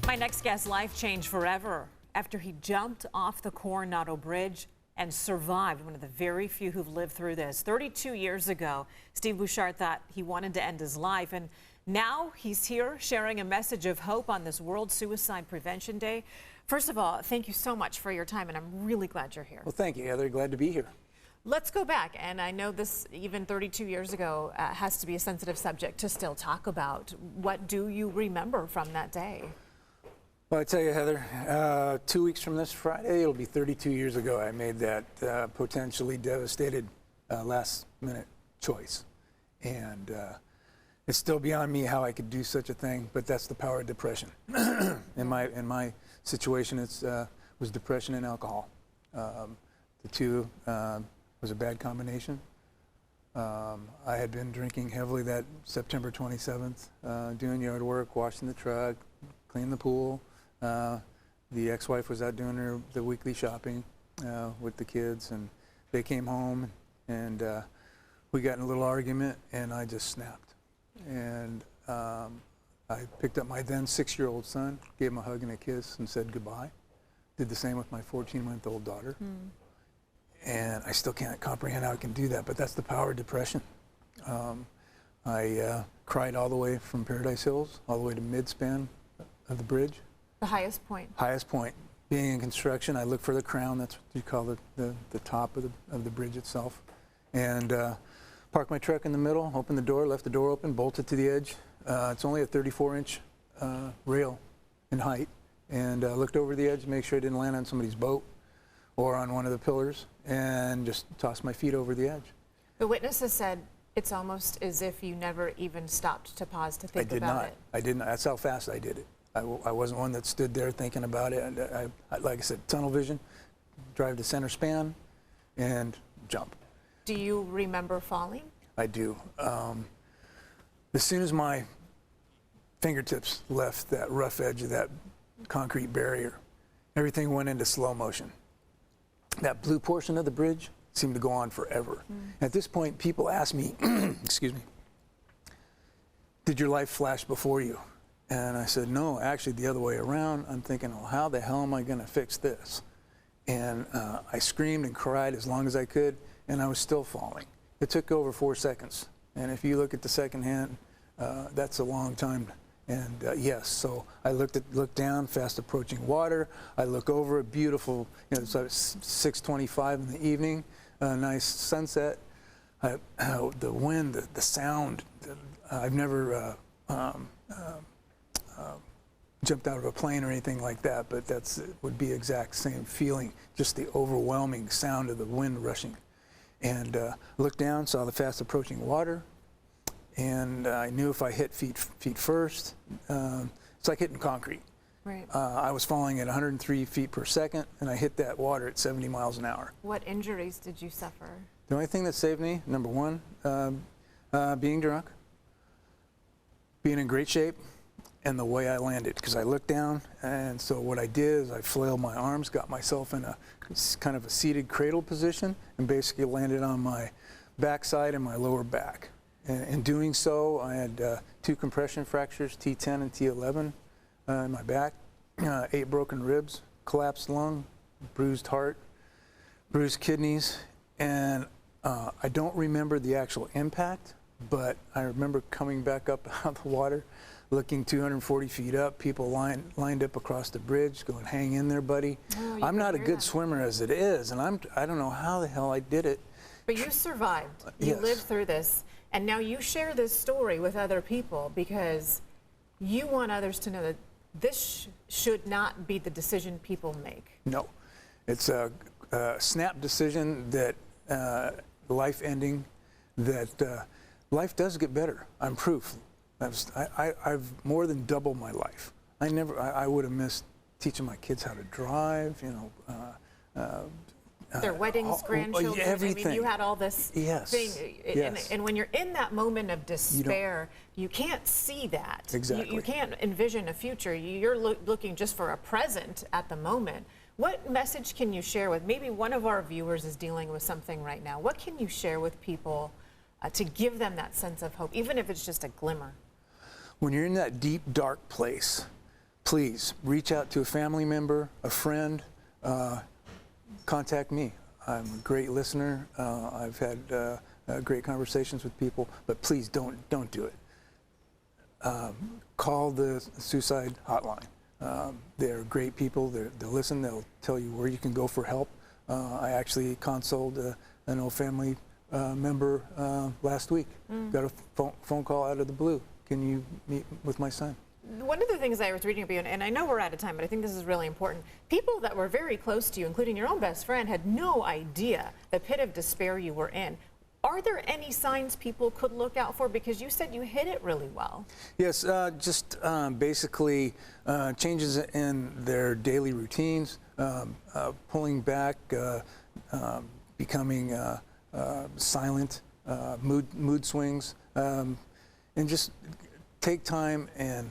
My next guest's life changed forever after he jumped off the Coronado Bridge and survived. One of the very few who've lived through this. 32 years ago, Steve Bouchard thought he wanted to end his life, and now he's here sharing a message of hope on this World Suicide Prevention Day. First of all, thank you so much for your time, and I'm really glad you're here. Well, thank you, Heather. Glad to be here. Let's go back, and I know this, even 32 years ago, has to be a sensitive subject to still talk about. What do you remember from that day? Well, I tell you, Heather, 2 weeks from this Friday, it'll be 32 years ago I made that potentially devastated last-minute choice. And it's still beyond me how I could do such a thing, but that's the power of depression. In my situation, it was depression and alcohol. The two was a bad combination. I had been drinking heavily that September 27th, doing yard work, washing the truck, cleaning the pool. The ex-wife was out doing the weekly shopping with the kids, and they came home, and we got in a little argument, and I just snapped. And I picked up my then 6-year-old son, gave him a hug and a kiss, and said goodbye. Did the same with my 14-month-old daughter. And I still can't comprehend how I can do that, but that's the power of depression. I cried all the way from Paradise Hills, all the way to mid-span of the bridge. The highest point? Highest point. Being in construction, I look for the crown, that's what you call the top of the bridge itself. And parked my truck in the middle, opened the door, left the door open, bolted to the edge. It's only a 34-inch rail in height. And looked over the edge to make sure I didn't land on somebody's boat or on one of the pillars, and just tossed my feet over the edge. The witnesses said it's almost as if you never even stopped to pause to think about it. I did not. That's how fast I did it. I wasn't one that stood there thinking about it. Like I said, tunnel vision, drive to center span, and jump. Do you remember falling? I do. As soon as my fingertips left that rough edge of that concrete barrier, everything went into slow motion. That blue portion of the bridge seemed to go on forever. At this point, people ask me, excuse me, did your life flash before you? And I said, no, actually the other way around. I'm thinking, well, how the hell am I going to fix this? And I screamed and cried as long as I could, and I was still falling. It took over 4 seconds. And if you look at the second hand, that's a long time. And yes, so I looked down, fast approaching water. I look over, a beautiful, it's 6:25 in the evening, nice sunset. The wind, the sound, I've never jumped out of a plane or anything like that, but it would be exact same feeling, just the overwhelming sound of the wind rushing. And looked down, saw the fast approaching water. And I knew if I hit feet first, it's like hitting concrete. Right. I was falling at 103 feet per second, and I hit that water at 70 miles an hour. What injuries did you suffer? The only thing that saved me, number one, being drunk, being in great shape, and the way I landed. Because I looked down, and so what I did is I flailed my arms, got myself in a kind of a seated cradle position, and basically landed on my backside and my lower back. In doing so, I had 2 compression fractures, T10 and T11 in my back, 8 broken ribs, collapsed lung, bruised heart, bruised kidneys, and I don't remember the actual impact, but I remember coming back up out of the water, looking 240 feet up, people lined up across the bridge going, hang in there, buddy. Oh, I'm not a good swimmer as it is, and I don't know how the hell I did it. But you survived. You Yes. lived through this. And now you share this story with other people because you want others to know that this should not be the decision people make. No. It's a snap decision that life ending, that life does get better. I'm proof. I've more than doubled my life. I would have missed teaching my kids how to drive, their weddings, grandchildren, everything. I mean, you had all this thing. Yes. And when you're in that moment of despair, you can't see that. Exactly. You can't envision a future. You're looking just for a present at the moment. What message can you share with, maybe one of our viewers is dealing with something right now. What can you share with people to give them that sense of hope, even if it's just a glimmer? When you're in that deep, dark place, please reach out to a family member, a friend, contact me. I'm a great listener. I've had great conversations with people, but please don't do it. Call the suicide hotline. They're great people. They'll listen. They'll tell you where you can go for help. I actually consoled an old family member last week. Got a phone call out of the blue. Can you meet with my son? One of the things I was reading about, and I know we're out of time, but I think this is really important. People that were very close to you, including your own best friend, had no idea the pit of despair you were in. Are there any signs people could look out for? Because you said you hid it really well. Yes, just basically changes in their daily routines, pulling back, becoming silent, mood swings, and just take time and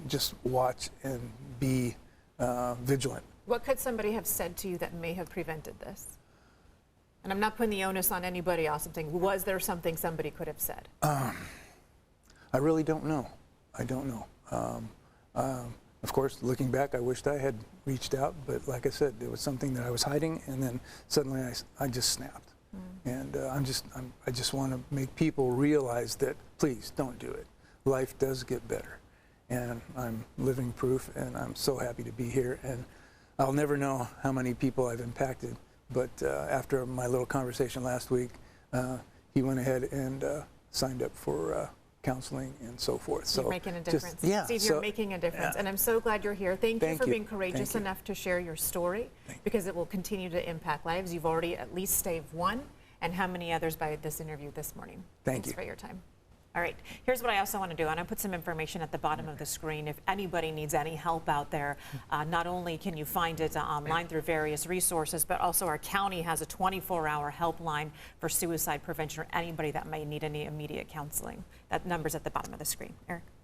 just watch and be vigilant. What could somebody have said to you that may have prevented this? And I'm not putting the onus on anybody else. I'm saying, was there something somebody could have said? I really don't know. I don't know. Of course, looking back, I wished I had reached out, but like I said, there was something that I was hiding, and then suddenly I just snapped. And I just want to make people realize that, please don't do it. Life does get better, and I'm living proof, and I'm so happy to be here. And I'll never know how many people I've impacted, but after my little conversation last week, he went ahead and signed up for counseling and so forth. So you're making a difference. Yeah, Steve, you're making a difference, and I'm so glad you're here. Thank you for being courageous enough to share your story, because it will continue to impact lives. You've already at least saved one, and how many others by this interview this morning. Thanks for your time. All right, here's what I also want to do. I'm going to put some information at the bottom of the screen. If anybody needs any help out there, not only can you find it online through various resources, but also our county has a 24-hour helpline for suicide prevention or anybody that may need any immediate counseling. That number's at the bottom of the screen. Eric?